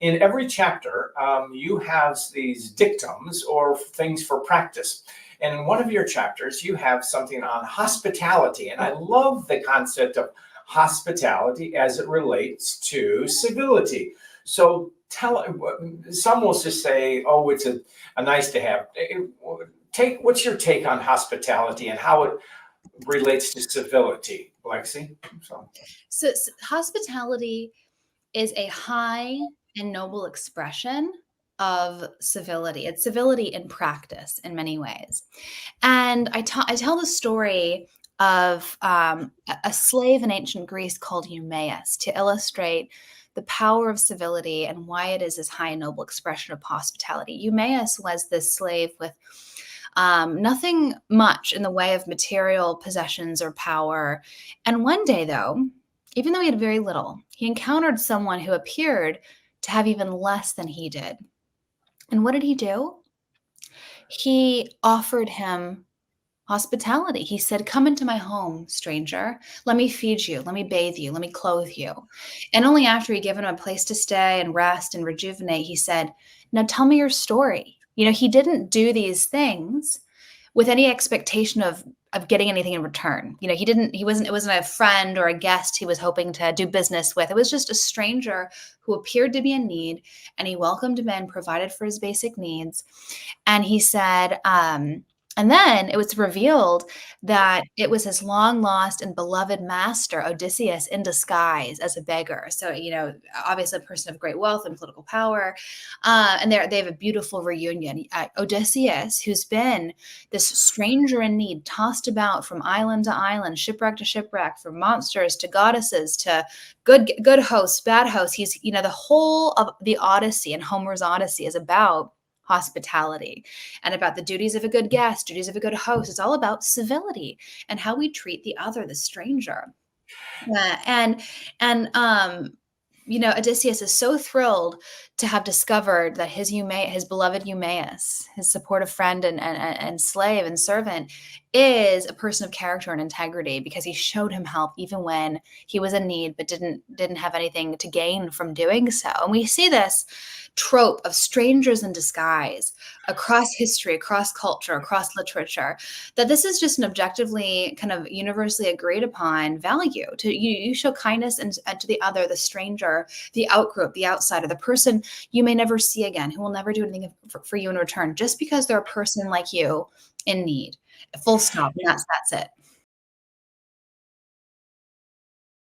in every chapter, you have these dictums or things for practice. And in one of your chapters, you have something on hospitality. And I love the concept of hospitality as it relates to civility. So some will just say, oh, it's a nice to have. What's your take on hospitality and how it relates to civility, Lexi? So hospitality is a high and noble expression of civility. It's civility in practice in many ways. And I tell the story of a slave in ancient Greece called Eumaeus to illustrate the power of civility and why it is this high and noble expression of hospitality. Eumaeus was this slave with nothing much in the way of material possessions or power. And one day, though, even though he had very little, he encountered someone who appeared to have even less than he did. And what did he do? He offered him hospitality. He said, "Come into my home, stranger. Let me feed you. Let me bathe you. Let me clothe you." And only after he'd given him a place to stay and rest and rejuvenate, he said, "Now tell me your story." He didn't do these things with any expectation of getting anything in return. It wasn't a friend or a guest he was hoping to do business with. It was just a stranger who appeared to be in need, and he welcomed him in, provided for his basic needs. And he said, and then it was revealed that it was his long lost and beloved master, Odysseus, in disguise as a beggar. So, obviously a person of great wealth and political power. And they have a beautiful reunion. Odysseus, who's been this stranger in need, tossed about from island to island, shipwreck to shipwreck, from monsters to goddesses to good hosts, bad hosts. He's, the whole of the Odyssey and Homer's Odyssey is about hospitality and about the duties of a good guest, duties of a good host. It's all about civility and how we treat the other, the stranger. Odysseus is so thrilled to have discovered that his beloved Eumaeus, his supportive friend and slave and servant, is a person of character and integrity, because he showed him help even when he was in need, but didn't have anything to gain from doing so. And we see this trope of strangers in disguise across history, across culture, across literature, that this is just an objectively kind of universally agreed upon value. You show kindness and to the other, the stranger, the outgroup, the outsider, the person you may never see again, who will never do anything for you in return, just because they're a person like you in need. Full stop. And that's it.